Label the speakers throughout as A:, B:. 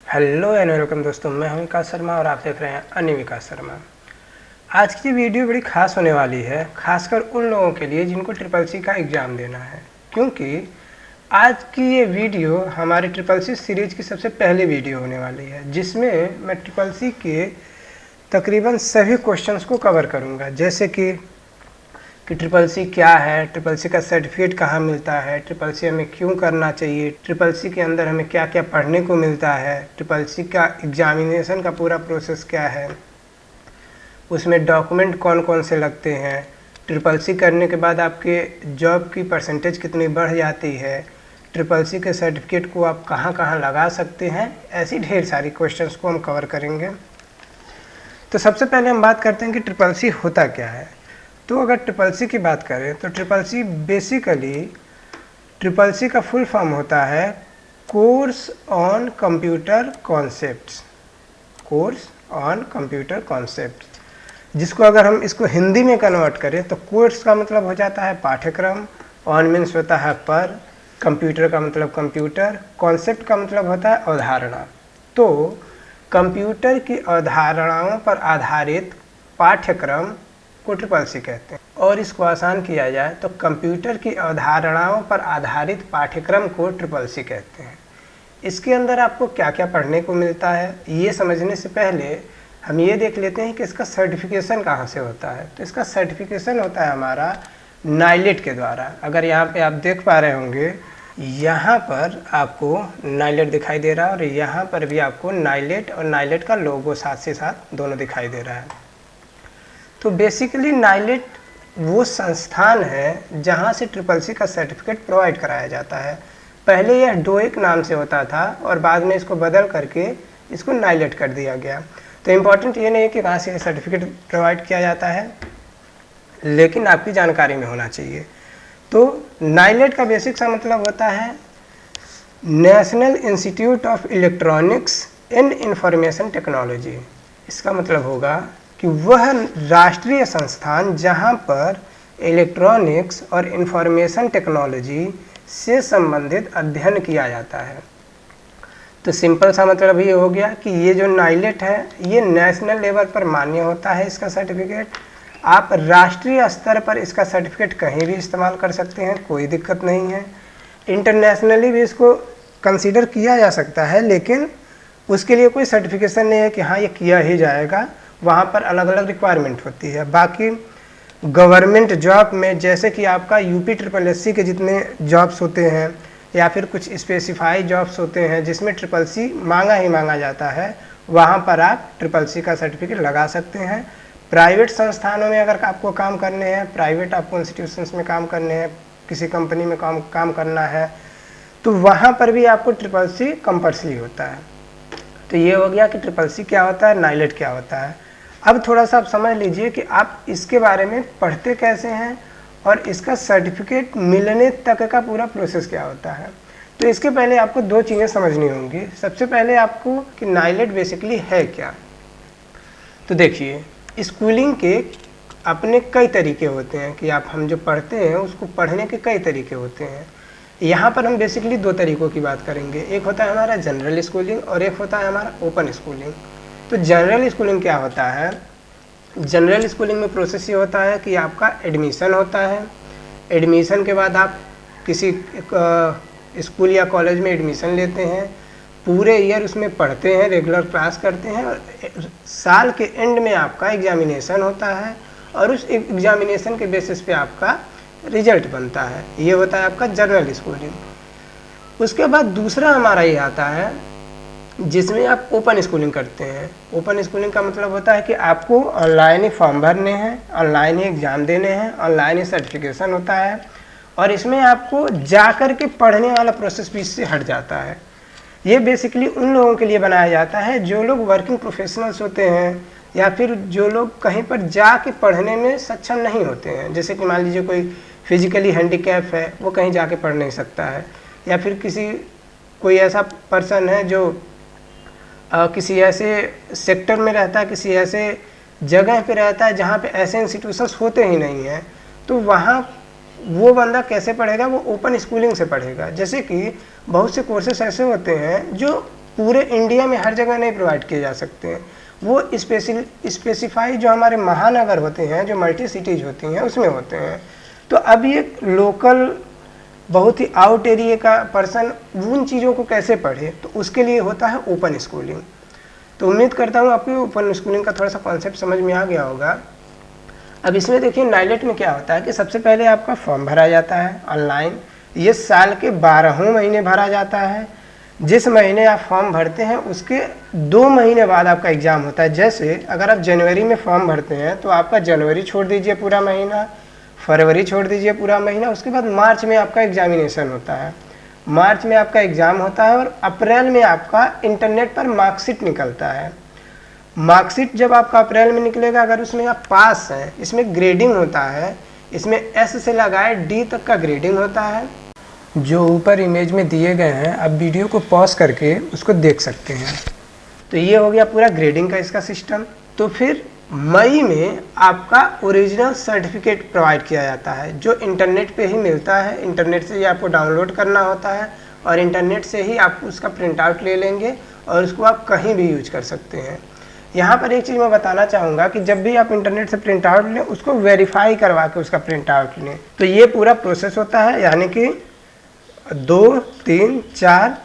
A: Hello and welcome दोस्तों, मैं हूं विकास शर्मा और आप देख रहे हैं अन्य विकास शर्मा। आज की वीडियो बड़ी खास होने वाली है, खासकर उन लोगों के लिए जिनको ट्रिपल सी का एग्ज़ाम देना है, क्योंकि आज की ये वीडियो हमारी ट्रिपल सी सीरीज़ की सबसे पहली वीडियो होने वाली है, जिसमें मैं ट्रिपल सी के तकरीबन सभी क्वेश्चंस को कवर करूँगा। जैसे कि ट्रिपल सी क्या है, ट्रिपल सी का सर्टिफिकेट कहाँ मिलता है, ट्रिपल सी हमें क्यों करना चाहिए, ट्रिपल सी के अंदर हमें क्या क्या पढ़ने को मिलता है, ट्रिपल सी का एग्जामिनेशन का पूरा प्रोसेस क्या है, उसमें डॉक्यूमेंट कौन कौन से लगते हैं, ट्रिपल सी करने के बाद आपके जॉब की परसेंटेज कितनी बढ़ जाती है, ट्रिपल सी के सर्टिफिकेट को आप कहाँ कहाँ लगा सकते हैं, ऐसी ढेर सारी क्वेश्चंस को हम कवर करेंगे। तो सबसे पहले हम बात करते हैं कि ट्रिपल सी होता क्या है। तो अगर ट्रिपल सी की बात करें तो triple C basically triple C का फुल फॉर्म होता है course on computer concepts. Course on computer concepts, जिसको अगर हम इसको हिंदी में कन्वर्ट करें तो कोर्स का मतलब हो जाता है पाठ्यक्रम, ऑन मीन्स होता है पर, कंप्यूटर का मतलब कंप्यूटर, कॉन्सेप्ट का मतलब होता है अवधारणा। तो कंप्यूटर की अवधारणाओं पर आधारित पाठ्यक्रम को ट्रिपल सी कहते हैं, और इसको आसान किया जाए तो कंप्यूटर की अवधारणाओं पर आधारित पाठ्यक्रम को ट्रिपल सी कहते हैं। इसके अंदर आपको क्या क्या पढ़ने को मिलता है, ये समझने से पहले हम ये देख लेते हैं कि इसका सर्टिफिकेशन कहाँ से होता है। तो इसका सर्टिफिकेशन होता है हमारा नाइलेट के द्वारा। अगर यहाँ पे आप देख पा रहे होंगे, यहाँ पर आपको नाइलेट दिखाई दे रहा है और यहाँ पर भी आपको नाइलेट और नाइलेट का लोगो साथ से साथ दोनों दिखाई दे रहा है। तो बेसिकली नाइलेट वो संस्थान है जहाँ से ट्रिपल सी का सर्टिफिकेट प्रोवाइड कराया जाता है। पहले यह डोइक नाम से होता था और बाद में इसको बदल करके इसको नाइलेट कर दिया गया। तो इम्पॉर्टेंट ये नहीं है कि कहाँ से सर्टिफिकेट प्रोवाइड किया जाता है, लेकिन आपकी जानकारी में होना चाहिए। तो नाइलेट का बेसिक सा मतलब होता है national institute of electronics and information technology. इसका मतलब होगा कि वह राष्ट्रीय संस्थान जहां पर इलेक्ट्रॉनिक्स और इंफॉर्मेशन टेक्नोलॉजी से संबंधित अध्ययन किया जाता है। तो सिंपल सा मतलब ये हो गया कि ये जो नाइलेट है ये नेशनल लेवल पर मान्य होता है। इसका सर्टिफिकेट आप राष्ट्रीय स्तर पर इसका सर्टिफिकेट कहीं भी इस्तेमाल कर सकते हैं, कोई दिक्कत नहीं है। इंटरनेशनली भी इसको कंसीडर किया जा सकता है, लेकिन उसके लिए कोई सर्टिफिकेशन नहीं है कि हाँ ये किया ही जाएगा। वहाँ पर अलग अलग रिक्वायरमेंट होती है। बाकी गवर्नमेंट जॉब में जैसे कि आपका यूपी ट्रिपल एस सी के जितने जॉब्स होते हैं या फिर कुछ स्पेसिफाई जॉब्स होते हैं जिसमें ट्रिपल सी मांगा ही मांगा जाता है, वहाँ पर आप ट्रिपल सी का सर्टिफिकेट लगा सकते हैं। प्राइवेट संस्थानों में अगर आपको काम करने हैं, प्राइवेट आपको इंस्टीट्यूशंस में काम करने हैं, किसी कंपनी में काम करना है, तो वहाँ पर भी आपको ट्रिपल सी कंपल्सरी होता है। तो ये हो गया कि ट्रिपल सी क्या होता है, नाइलेट क्या होता है। अब थोड़ा सा आप समझ लीजिए कि आप इसके बारे में पढ़ते कैसे हैं और इसका सर्टिफिकेट मिलने तक का पूरा प्रोसेस क्या होता है। तो इसके पहले आपको दो चीज़ें समझनी होंगी। सबसे पहले आपको कि नाइलेट बेसिकली है क्या। तो देखिए, स्कूलिंग के अपने कई तरीके होते हैं कि हम जो पढ़ते हैं उसको पढ़ने के कई तरीके होते हैं। यहाँ पर हम बेसिकली दो तरीक़ों की बात करेंगे। एक होता है हमारा जनरल स्कूलिंग और एक होता है हमारा ओपन स्कूलिंग। तो जनरल स्कूलिंग क्या होता है? जनरल स्कूलिंग में प्रोसेस ये होता है कि आपका एडमिशन होता है। एडमिशन के बाद आप किसी स्कूल या कॉलेज में एडमिशन लेते हैं, पूरे ईयर उसमें पढ़ते हैं, रेगुलर क्लास करते हैं और साल के एंड में आपका एग्जामिनेशन होता है और उस एग्जामिनेशन के बेसिस पे आपका रिजल्ट बनता है। ये होता है आपका जनरल स्कूलिंग। उसके बाद दूसरा हमारा ये आता है जिसमें आप ओपन स्कूलिंग करते हैं। ओपन स्कूलिंग का मतलब होता है कि आपको ऑनलाइन ही फॉर्म भरने हैं, ऑनलाइन ही एग्ज़ाम देने हैं, ऑनलाइन ही सर्टिफिकेशन होता है और इसमें आपको जा कर के पढ़ने वाला प्रोसेस भी इससे हट जाता है। ये बेसिकली उन लोगों के लिए बनाया जाता है जो लोग वर्किंग प्रोफेशनल्स होते हैं या फिर जो लोग कहीं पर जा के पढ़ने में सक्षम नहीं होते हैं। जैसे कि मान लीजिए कोई फिजिकली हैंडीकैप है, वो कहीं जाके पढ़ नहीं सकता है, या फिर कोई ऐसा पर्सन है जो किसी ऐसे सेक्टर में रहता है, किसी ऐसे जगह पे रहता है जहाँ पे ऐसे इंस्टीट्यूशंस होते ही नहीं हैं, तो वहाँ वो बंदा कैसे पढ़ेगा? वो ओपन स्कूलिंग से पढ़ेगा। जैसे कि बहुत से कोर्सेस ऐसे होते हैं जो पूरे इंडिया में हर जगह नहीं प्रोवाइड किए जा सकते हैं। वो स्पेसिफाई जो हमारे महानगर होते हैं, जो मल्टी सिटीज़ होती हैं, उसमें होते हैं। तो अब ये लोकल बहुत ही आउट एरिया का पर्सन उन चीज़ों को कैसे पढ़े, तो उसके लिए होता है ओपन स्कूलिंग। तो उम्मीद करता हूँ आपको ओपन स्कूलिंग का थोड़ा सा कॉन्सेप्ट समझ में आ गया होगा। अब इसमें देखिए नाइलेट में क्या होता है कि सबसे पहले आपका फॉर्म भरा जाता है ऑनलाइन। ये साल के 12 महीने भरा जाता है। जिस महीने आप फॉर्म भरते हैं उसके 2 महीने बाद आपका एग्ज़ाम होता है। जैसे अगर आप जनवरी में फॉर्म भरते हैं तो आपका जनवरी छोड़ दीजिए पूरा महीना, फरवरी छोड़ दीजिए पूरा महीना, उसके बाद मार्च में आपका एग्जामिनेशन होता है। मार्च में आपका एग्ज़ाम होता है और अप्रैल में आपका इंटरनेट पर मार्कशीट निकलता है। मार्कशीट जब आपका अप्रैल में निकलेगा, अगर उसमें आप पास हैं, इसमें ग्रेडिंग होता है, इसमें S से लगाए D तक का ग्रेडिंग होता है, जो ऊपर इमेज में दिए गए हैं। आप वीडियो को पॉज करके उसको देख सकते हैं। तो ये हो गया पूरा ग्रेडिंग का इसका सिस्टम। तो फिर मई में आपका ओरिजिनल सर्टिफिकेट प्रोवाइड किया जाता है, जो इंटरनेट पे ही मिलता है। इंटरनेट से ही आपको डाउनलोड करना होता है और इंटरनेट से ही आप उसका प्रिंट आउट ले लेंगे और उसको आप कहीं भी यूज कर सकते हैं। यहाँ पर एक चीज़ मैं बताना चाहूँगा कि जब भी आप इंटरनेट से प्रिंट आउट लें, उसको वेरीफाई करवा के उसका प्रिंट आउट लें। तो ये पूरा प्रोसेस होता है, यानी कि 2, 3, 4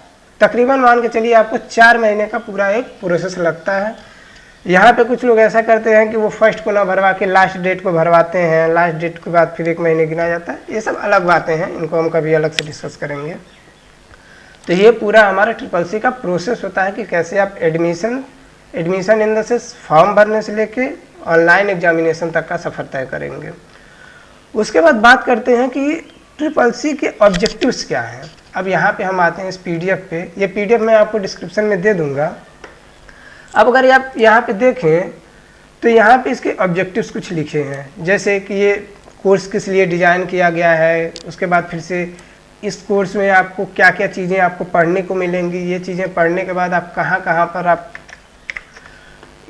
A: तकरीबन मान के चलिए आपको 4 महीने का पूरा एक प्रोसेस लगता है। यहाँ पे कुछ लोग ऐसा करते हैं कि वो फर्स्ट को ना भरवा के लास्ट डेट को भरवाते हैं, लास्ट डेट के बाद फिर 1 महीने गिना जाता है। ये सब अलग बातें हैं, इनको हम कभी अलग से डिस्कस करेंगे। तो ये पूरा हमारा SSC का प्रोसेस होता है कि कैसे आप admission in the sense form भरने से लेके ऑनलाइन एग्जामिनेशन तक का सफ़र तय करेंगे। उसके बाद बात करते हैं कि SSC के ऑब्जेक्टिव्स क्या हैं। अब यहाँ पे हम आते हैं इस PDF पे। ये PDF मैं आपको डिस्क्रिप्शन में दे दूँगा। अब अगर आप यहाँ पे देखें तो यहाँ पे इसके ऑब्जेक्टिव्स कुछ लिखे हैं, जैसे कि ये कोर्स किस लिए डिज़ाइन किया गया है, उसके बाद फिर से इस कोर्स में आपको क्या क्या चीज़ें आपको पढ़ने को मिलेंगी, ये चीज़ें पढ़ने के बाद आप कहाँ कहाँ पर आप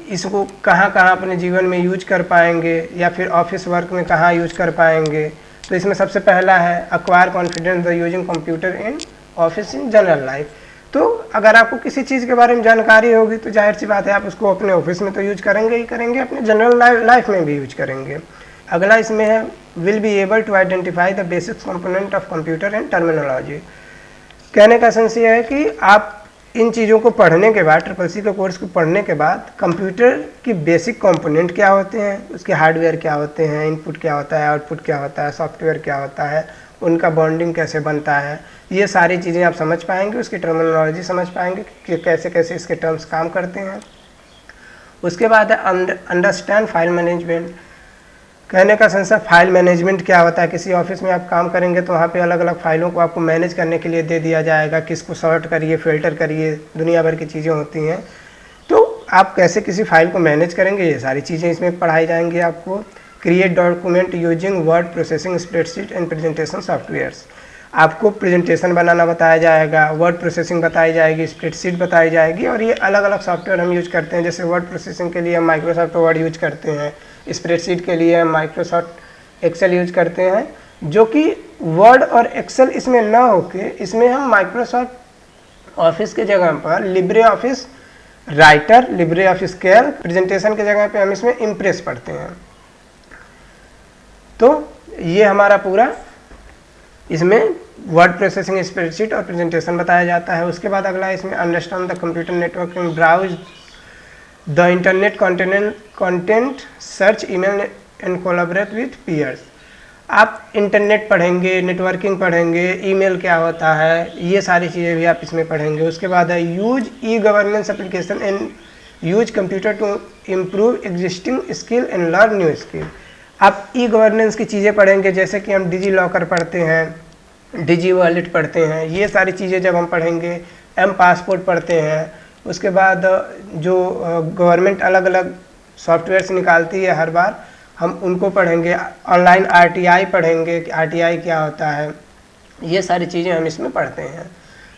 A: इसको कहाँ कहाँ अपने जीवन में यूज कर पाएंगे, या फिर ऑफिस वर्क में कहाँ यूज कर पाएंगे। तो इसमें सबसे पहला है acquire confidence the using computer in office in general life. तो अगर आपको किसी चीज़ के बारे में जानकारी होगी तो जाहिर सी बात है आप उसको अपने ऑफिस में तो यूज करेंगे ही करेंगे, अपने जनरल लाइफ में भी यूज करेंगे। अगला इसमें है will be able to identify the basic component of computer and terminology. कहने का सेंस ये है कि आप इन चीज़ों को पढ़ने के बाद, SSC के कोर्स को पढ़ने के बाद कंप्यूटर की बेसिक कंपोनेंट क्या होते हैं, उसके हार्डवेयर क्या होते हैं, इनपुट क्या होता है, आउटपुट क्या होता है, सॉफ्टवेयर क्या होता है, उनका बॉन्डिंग कैसे बनता है, ये सारी चीज़ें आप समझ पाएंगे। उसकी टर्मिनोलॉजी समझ पाएंगे कि कैसे कैसे इसके टर्म्स काम करते हैं। उसके बाद है अंडरस्टैंड फाइल मैनेजमेंट। कहने का सेंस है फाइल मैनेजमेंट क्या होता है। किसी ऑफिस में आप काम करेंगे तो वहाँ पे अलग अलग फाइलों को आपको मैनेज करने के लिए दे दिया जाएगा, किसको सॉर्ट करिए, फिल्टर करिए, दुनिया भर की चीज़ें होती हैं। तो आप कैसे किसी फाइल को मैनेज करेंगे, ये सारी चीज़ें इसमें पढ़ाई जाएंगी आपको। Create document using word processing, spreadsheet and presentation softwares. आपको प्रेजेंटेशन बनाना बताया जाएगा, वर्ड प्रोसेसिंग बताई जाएगी, स्प्रेडशीट बताई जाएगी, और ये अलग अलग सॉफ्टवेयर हम यूज करते हैं। जैसे वर्ड प्रोसेसिंग के लिए हम माइक्रोसॉफ्ट वर्ड यूज करते हैं, स्प्रेडशीट के लिए हम माइक्रोसॉफ्ट एक्सेल यूज करते हैं, जो कि वर्ड और एक्सेल इसमें ना होके इसमें हम माइक्रोसॉफ्ट ऑफिस के जगह पर Libre office writer, Libre office Calc, presentation के जगह पे हम इसमें इम्प्रेस पढ़ते हैं। तो ये हमारा पूरा इसमें वर्ड प्रोसेसिंग, स्प्रेडशीट और प्रेजेंटेशन बताया जाता है। उसके बाद अगला इसमें understand the computer networking, browse the internet content, search email and collaborate with peers. आप इंटरनेट पढ़ेंगे, नेटवर्किंग पढ़ेंगे, ईमेल क्या होता है, ये सारी चीज़ें भी आप इसमें पढ़ेंगे। उसके बाद है use e governance application and use computer to improve existing skill and learn new skill. आप ई गवर्नेंस की चीज़ें पढ़ेंगे, जैसे कि हम डिजी लॉकर पढ़ते हैं, डिजी वॉलेट पढ़ते हैं, ये सारी चीज़ें जब हम पढ़ेंगे, एम पासपोर्ट पढ़ते हैं। उसके बाद जो गवर्नमेंट अलग अलग सॉफ्टवेयर्स निकालती है हर बार, हम उनको पढ़ेंगे। ऑनलाइन RTI पढ़ेंगे कि RTI क्या होता है, ये सारी चीज़ें हम इसमें पढ़ते हैं।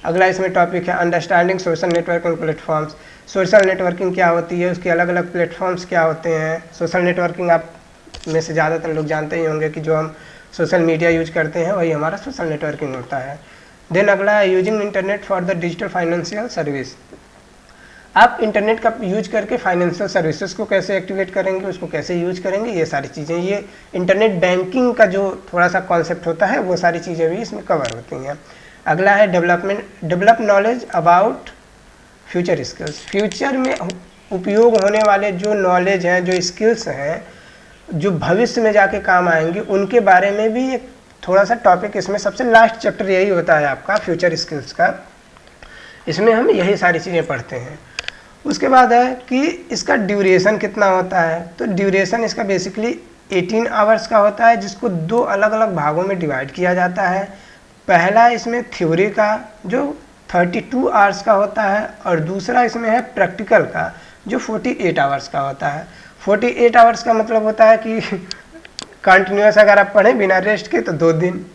A: अगला इसमें टॉपिक है understanding social networking platforms. Social networking क्या होती है, उसके अलग अलग प्लेटफॉर्म्स क्या होते हैं। सोशल नेटवर्किंग आप में से ज़्यादातर लोग जानते ही होंगे कि जो हम सोशल मीडिया यूज करते हैं वही हमारा सोशल नेटवर्किंग होता है। देन अगला है using internet for the digital financial service. आप इंटरनेट का यूज करके फाइनेंशियल सर्विसेज को कैसे एक्टिवेट करेंगे, उसको कैसे यूज करेंगे, ये सारी चीज़ें, ये इंटरनेट बैंकिंग का जो थोड़ा सा कॉन्सेप्ट होता है वो सारी चीज़ें भी इसमें कवर होती हैं। अगला है develop knowledge about future skills. Future में उपयोग होने वाले जो नॉलेज हैं, जो स्किल्स हैं, जो भविष्य में जाके काम आएंगे, उनके बारे में भी एक थोड़ा सा टॉपिक इसमें, सबसे लास्ट चैप्टर यही होता है आपका फ्यूचर स्किल्स का। इसमें हम यही सारी चीज़ें पढ़ते हैं। उसके बाद है कि इसका ड्यूरेशन कितना होता है। तो ड्यूरेशन इसका बेसिकली 18 आवर्स का होता है, जिसको 2 अलग अलग भागों में डिवाइड किया जाता है। पहला इसमें थ्योरी का जो 32 आवर्स का होता है, और दूसरा इसमें है प्रैक्टिकल का जो 48 आवर्स का होता है। 48 आवर्स का मतलब होता है कि कंटिन्यूस अगर आप पढ़ें बिना रेस्ट के तो 2 दिन,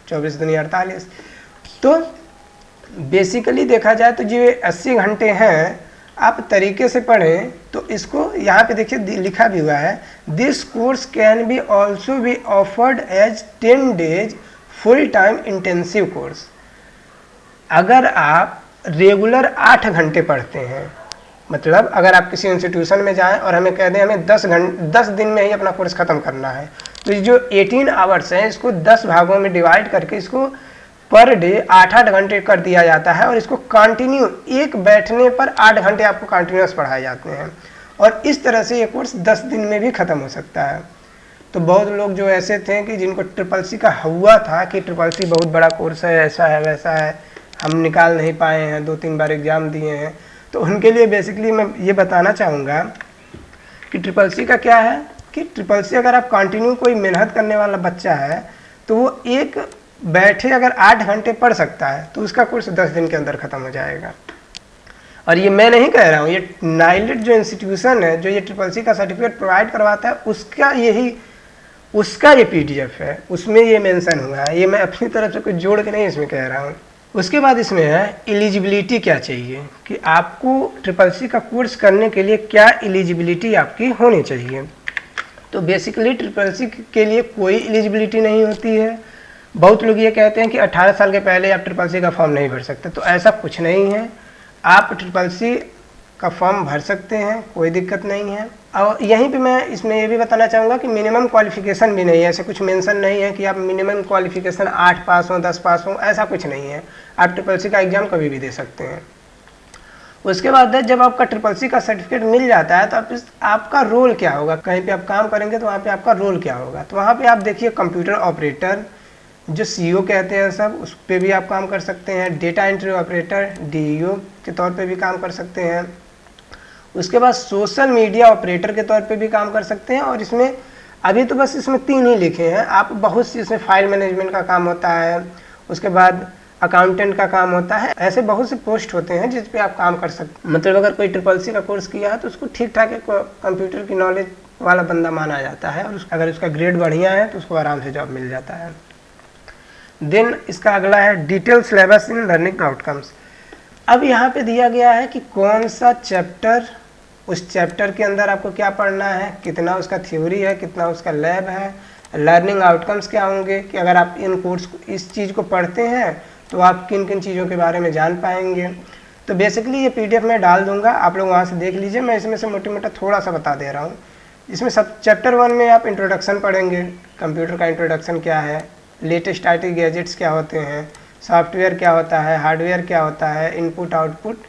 A: 24 दूनी 48। तो बेसिकली देखा जाए तो जो 80 घंटे हैं, आप तरीके से पढ़ें तो इसको यहाँ पे देखिए लिखा भी हुआ है, this course can be also be offered as 10 days full time intensive course. अगर आप रेगुलर 8 घंटे पढ़ते हैं, मतलब अगर आप किसी इंस्टीट्यूशन में जाएं और हमें कह दें हमें 10 दिन में ही अपना कोर्स ख़त्म करना है, तो ये जो 18 आवर्स हैं इसको 10 भागों में डिवाइड करके इसको पर डे 8-8 घंटे कर दिया जाता है, और इसको कंटिन्यू एक बैठने पर 8 घंटे आपको कंटिन्यूस पढ़ाए जाते हैं, और इस तरह से ये कोर्स 10 दिन में भी ख़त्म हो सकता है। तो बहुत लोग जो ऐसे थे कि जिनको ट्रिपल-सी का हुआ था कि ट्रिपल-सी बहुत बड़ा कोर्स है, ऐसा है वैसा है, हम निकाल नहीं पाए हैं, 2-3 बार एग्ज़ाम दिए हैं, तो उनके लिए बेसिकली मैं ये बताना चाहूँगा कि ट्रिपल-सी का क्या है कि ट्रिपल-सी अगर आप कंटिन्यू कोई मेहनत करने वाला बच्चा है तो वो एक बैठे अगर 8 घंटे पढ़ सकता है तो उसका कोर्स 10 दिन के अंदर ख़त्म हो जाएगा। और ये मैं नहीं कह रहा हूँ, ये नाइलेट जो इंस्टीट्यूशन है जो ये ट्रिपल-सी का सर्टिफिकेट प्रोवाइड करवाता है उसका ये PDF है, उसमें ये मेंशन हुआ है। ये मैं अपनी तरफ से कुछ जोड़ के नहीं इसमें कह रहा हूँ। उसके बाद इसमें है एलिजिबिलिटी क्या चाहिए, कि आपको ट्रिपल-सी का कोर्स करने के लिए क्या एलिजिबिलिटी आपकी होनी चाहिए। तो बेसिकली ट्रिपल-सी के लिए कोई एलिजिबिलिटी नहीं होती है। बहुत लोग ये कहते हैं कि 18 साल के पहले आप ट्रिपल-सी का फॉर्म नहीं भर सकते, तो ऐसा कुछ नहीं है। आप ट्रिपल-सी का फॉर्म भर सकते हैं, कोई दिक्कत नहीं है। और यहीं पे मैं इसमें ये भी बताना चाहूँगा कि मिनिमम क्वालिफिकेशन भी नहीं है, ऐसे कुछ मेंशन नहीं है कि आप मिनिमम क्वालिफिकेशन 8 पास हो, 10 पास हो, ऐसा कुछ नहीं है। आप ट्रिपल-सी का एग्ज़ाम कभी भी दे सकते हैं। उसके बाद जब आपका ट्रिपल-सी का सर्टिफिकेट मिल जाता है तो आपका रोल क्या होगा, कहीं पे आप काम करेंगे तो वहाँ पे आपका रोल क्या होगा। तो वहाँ पे आप देखिए कंप्यूटर ऑपरेटर जो CEO कहते हैं सब, उस पर भी आप काम कर सकते हैं। डेटा एंट्री ऑपरेटर DEO के तौर पे भी काम कर सकते हैं। उसके बाद सोशल मीडिया ऑपरेटर के तौर पे भी काम कर सकते हैं। और इसमें अभी तो बस इसमें 3 ही लिखे हैं, आप बहुत सी इसमें फाइल मैनेजमेंट का काम होता है, उसके बाद अकाउंटेंट का काम होता है, ऐसे बहुत से पोस्ट होते हैं जिस पे आप काम कर सकते हैं। मतलब अगर कोई ट्रिपल-सी का कोर्स किया है तो उसको ठीक ठाक एक कंप्यूटर की नॉलेज वाला बंदा माना जाता है, और अगर उसका ग्रेड बढ़िया है तो उसको आराम से जॉब मिल जाता है। देन इसका अगला है detail syllabus in learning outcomes. अब यहाँ पे दिया गया है कि कौन सा चैप्टर, उस चैप्टर के अंदर आपको क्या पढ़ना है, कितना उसका थ्योरी है, कितना उसका लैब है, लर्निंग आउटकम्स क्या होंगे, कि अगर आप इस चीज़ को पढ़ते हैं तो आप किन किन चीज़ों के बारे में जान पाएंगे। तो बेसिकली ये PDF में डाल दूंगा, आप लोग वहाँ से देख लीजिए। मैं इसमें से मोटा मोटा थोड़ा सा बता दे रहा हूँ। इसमें सब चैप्टर 1 में आप इंट्रोडक्शन पढ़ेंगे, कंप्यूटर का इंट्रोडक्शन क्या है, लेटेस्ट IT गैजेट्स क्या होते हैं, सॉफ्टवेयर क्या होता है, हार्डवेयर क्या होता है, इनपुट आउटपुट।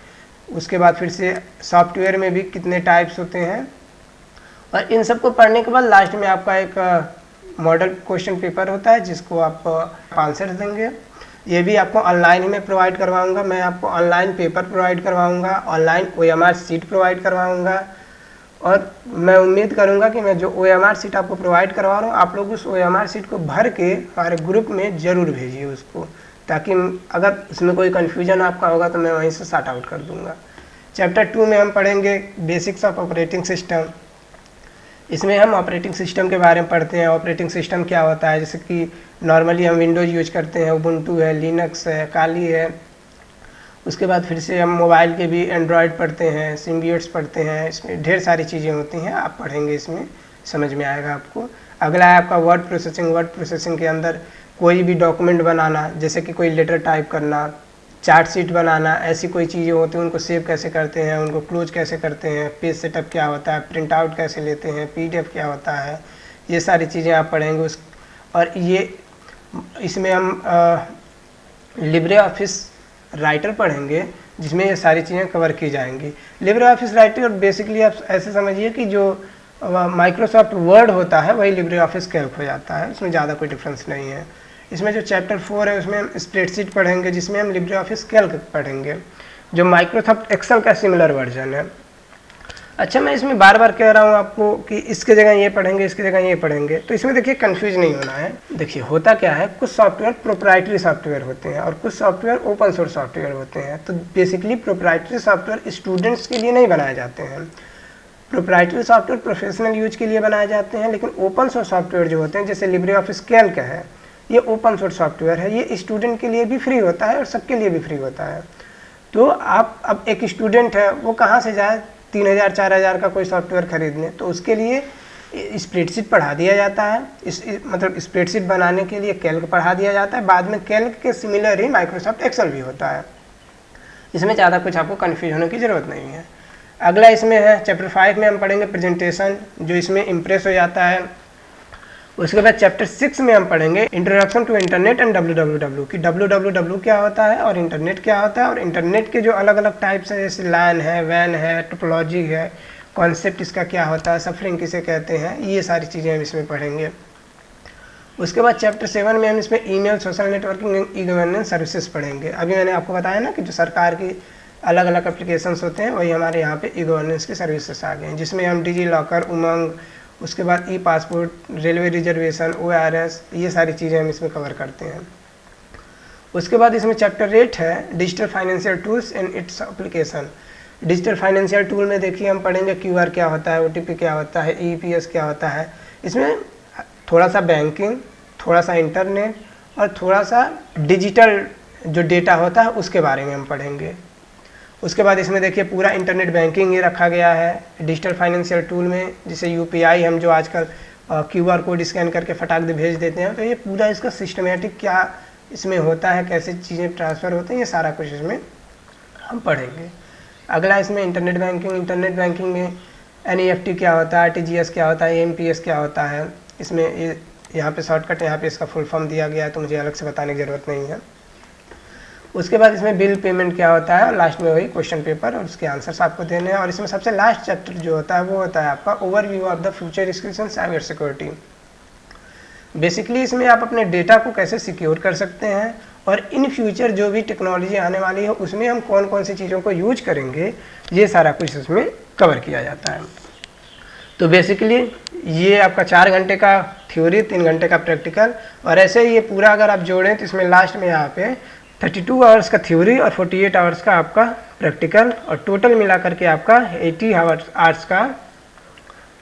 A: उसके बाद फिर से सॉफ्टवेयर में भी कितने टाइप्स होते हैं, और इन सब को पढ़ने के बाद लास्ट में आपका एक मॉडल क्वेश्चन पेपर होता है जिसको आप आंसर देंगे। ये भी आपको ऑनलाइन ही मैं प्रोवाइड करवाऊँगा। मैं आपको ऑनलाइन पेपर प्रोवाइड करवाऊँगा, ऑनलाइन OMR शीट प्रोवाइड करवाऊँगा, और मैं उम्मीद करूंगा कि मैं जो OMR शीट आपको प्रोवाइड करवा रहा हूँ आप लोग उस OMR शीट को भर के हमारे ग्रुप में ज़रूर भेजिए उसको, ताकि अगर इसमें कोई कन्फ्यूजन आपका होगा तो मैं वहीं से सॉर्ट आउट कर दूंगा। चैप्टर 2 में हम पढ़ेंगे बेसिक्स ऑफ ऑपरेटिंग सिस्टम। इसमें हम ऑपरेटिंग सिस्टम के बारे में पढ़ते हैं। ऑपरेटिंग सिस्टम क्या होता है, जैसे कि नॉर्मली हम विंडोज़ यूज करते हैं, उबुंटू है, लिनक्स है, काली है। उसके बाद फिर से हम मोबाइल के भी एंड्रॉयड पढ़ते हैं, सिम्बियोट्स पढ़ते हैं। इसमें ढेर सारी चीज़ें होती हैं, आप पढ़ेंगे, इसमें समझ में आएगा आपको। अगला है आपका वर्ड प्रोसेसिंग। वर्ड प्रोसेसिंग के अंदर कोई भी डॉक्यूमेंट बनाना, जैसे कि कोई लेटर टाइप करना, चार्ट शीट बनाना, ऐसी कोई चीज़ें होती हैं उनको सेव कैसे करते हैं, उनको क्लोज कैसे करते हैं, पेज सेटअप क्या होता है, प्रिंट आउट कैसे लेते हैं, PDF क्या होता है, ये सारी चीज़ें आप पढ़ेंगे। और ये इसमें हम लिब्रे ऑफिस राइटर पढ़ेंगे जिसमें ये सारी चीज़ें कवर की जाएंगी। लिब्रे ऑफिस राइटर बेसिकली आप ऐसे समझिए कि जो माइक्रोसॉफ्ट वर्ड होता है वही लिब्रे ऑफिस कैल्क हो जाता है, इसमें ज़्यादा कोई डिफरेंस नहीं है। इसमें जो चैप्टर 4 है उसमें हम स्प्रेडशीट पढ़ेंगे, जिसमें हम लिब्रे ऑफिस कैल्क पढ़ेंगे जो माइक्रोसॉफ्ट एक्सेल का सिमिलर वर्जन है। अच्छा, मैं इसमें बार बार कह रहा हूँ आपको कि इसके जगह ये पढ़ेंगे, इसकी जगह ये पढ़ेंगे, तो इसमें देखिए कंफ्यूज नहीं होना है। देखिए होता क्या है, कुछ सॉफ्टवेयर प्रोप्राइटरी सॉफ्टवेयर होते हैं और कुछ सॉफ्टवेयर ओपन सोर्स सॉफ्टवेयर होते हैं। तो बेसिकली प्रोप्राइटरी सॉफ्टवेयर स्टूडेंट्स के लिए नहीं बनाए जाते हैं, प्रोप्राइटरी सॉफ्टवेयर प्रोफेशनल यूज के लिए बनाए जाते हैं। लेकिन ओपन सोर्स सॉफ्टवेयर जो होते हैं जैसे लिब्रे ऑफिस कैल्क है, ये ओपन सोर्स सॉफ्टवेयर है, ये स्टूडेंट के लिए भी फ्री होता है और सबके लिए भी फ्री होता है। तो आप अब एक स्टूडेंट है वो कहाँ से जाए 3000 4000 का कोई सॉफ्टवेयर खरीदने, तो उसके लिए स्प्रेडशीट पढ़ा दिया जाता है। मतलब स्प्रेडशीट बनाने के लिए कैल्क पढ़ा दिया जाता है। बाद में कैल्क के सिमिलर ही माइक्रोसॉफ्ट एक्सेल भी होता है। इसमें ज़्यादा कुछ आपको कन्फ्यूज होने की ज़रूरत नहीं है। अगला इसमें है चैप्टर 5 में हम पढ़ेंगे प्रेजेंटेशन, जो इसमें इम्प्रेस हो जाता है। उसके बाद चैप्टर 6 में हम पढ़ेंगे introduction to internet and www कि www क्या होता है और इंटरनेट क्या होता है, और इंटरनेट के जो अलग अलग टाइप्स हैं जैसे लैन है, वैन है, टोपोलॉजी है, कॉन्सेप्ट इसका क्या होता है, सफरिंग किसे कहते हैं, ये सारी चीज़ें हम इसमें पढ़ेंगे। उसके बाद चैप्टर 7 में हम इसमें email, social networking, e governance services पढ़ेंगे। अभी मैंने आपको बताया ना कि जो सरकार की अलग अलग एप्लीकेशंस होते हैं वही हमारे यहाँ पे ई गवर्नेंस की सर्विसेज आ गए हैं, जिसमें हम डिजी लॉकर, उमंग, उसके बाद ई पासपोर्ट, रेलवे रिजर्वेशन, ORS, ये सारी चीज़ें हम इसमें कवर करते हैं। उसके बाद इसमें चैप्टर 8 है digital financial tools and its application. Digital financial tool में देखिए हम पढ़ेंगे QR क्या होता है, OTP क्या होता है, EPS क्या होता है। इसमें थोड़ा सा बैंकिंग, थोड़ा सा इंटरनेट और थोड़ा सा डिजिटल जो डेटा होता है उसके बारे में हम पढ़ेंगे। उसके बाद इसमें देखिए पूरा इंटरनेट बैंकिंग ही रखा गया है डिजिटल फाइनेंशियल टूल में, जिसे UPI हम जो आजकल QR कोड स्कैन करके फटाक दे भेज देते हैं, तो ये पूरा इसका सिस्टमेटिक क्या इसमें होता है, कैसे चीज़ें ट्रांसफ़र होते हैं, ये सारा कुछ इसमें हम पढ़ेंगे। अगला इसमें इंटरनेट बैंकिंग में NEFT क्या होता है, RTGS क्या होता है, AMPS क्या होता है। इसमें यहाँ पे शॉर्टकट, यहाँ पे इसका फुल फॉर्म दिया गया है तो मुझे अलग से बताने की ज़रूरत नहीं है। उसके बाद इसमें बिल पेमेंट क्या होता है, और लास्ट में वही क्वेश्चन पेपर और उसके आंसर्स आपको देने हैं। और इसमें सबसे लास्ट चैप्टर जो होता है वो होता है आपका overview of the future skills in cyber security. Basically इसमें आप अपने डेटा को कैसे सिक्योर कर सकते हैं और इन फ्यूचर जो भी टेक्नोलॉजी आने वाली है उसमें हम कौन कौन सी चीज़ों को यूज करेंगे, ये सारा कुछ इसमें कवर किया जाता है। तो बेसिकली ये आपका 4 घंटे का थ्योरी, 3 घंटे का प्रैक्टिकल, और ऐसे ही ये पूरा अगर आप जोड़ें तो इसमें लास्ट में यहाँ पे 32 आवर्स का थ्योरी और 48 आवर्स का आपका प्रैक्टिकल, और टोटल मिला करके आपका 80 आवर्स का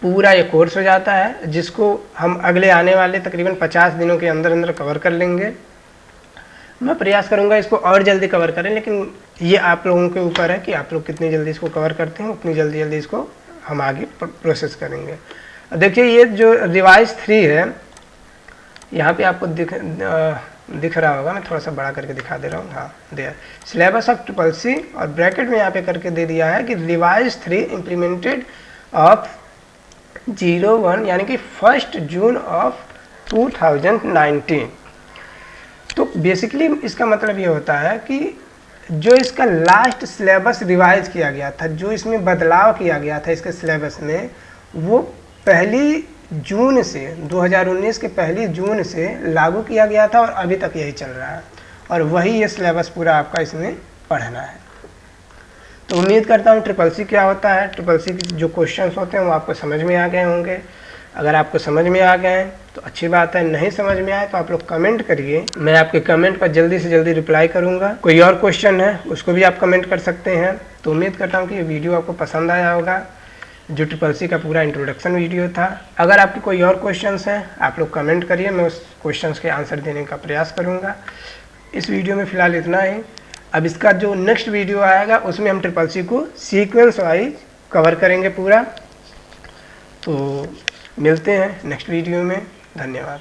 A: पूरा ये कोर्स हो जाता है, जिसको हम अगले आने वाले तकरीबन 50 दिनों के अंदर अंदर कवर कर लेंगे। मैं प्रयास करूंगा इसको और जल्दी कवर करें, लेकिन ये आप लोगों के ऊपर है कि आप लोग कितनी जल्दी इसको कवर करते हैं, उतनी जल्दी इसको हम आगे प्रोसेस करेंगे। देखिए ये जो रिवाइज 3 है यहाँ पे आपको दिख रहा होगा, मैं थोड़ा सा बड़ा करके दिखा दे रहा हूँ। हाँ, दिया सिलेबस ऑफ CCC और ब्रैकेट में यहाँ पे करके दे दिया है कि रिवाइज 3 इम्प्लीमेंटेड ऑफ 01 यानी कि 1 जून ऑफ 2019। तो बेसिकली इसका मतलब ये होता है कि जो इसका लास्ट सिलेबस रिवाइज किया गया था, जो इसमें बदलाव किया गया था इसके सिलेबस में, वो 1 जून से 2019 के 1 जून से लागू किया गया था और अभी तक यही चल रहा है, और वही ये सिलेबस पूरा आपका इसमें पढ़ना है। तो उम्मीद करता हूँ CCC क्या होता है, CCC के जो क्वेश्चंस होते हैं वो आपको समझ में आ गए होंगे। अगर आपको समझ में आ गए हैं तो अच्छी बात है, नहीं समझ में आए तो आप लोग कमेंट करिए, मैं आपके कमेंट पर जल्दी से जल्दी रिप्लाई करूँगा। कोई और क्वेश्चन है उसको भी आप कमेंट कर सकते हैं। तो उम्मीद करता हूँ कि ये वीडियो आपको पसंद आया होगा, जो CCC का पूरा इंट्रोडक्शन वीडियो था। अगर आपके कोई और क्वेश्चंस हैं आप लोग कमेंट करिए, मैं उस क्वेश्चंस के आंसर देने का प्रयास करूंगा। इस वीडियो में फ़िलहाल इतना ही। अब इसका जो नेक्स्ट वीडियो आएगा उसमें हम CCC को सीक्वेंस वाइज कवर करेंगे पूरा। तो मिलते हैं नेक्स्ट वीडियो में, धन्यवाद।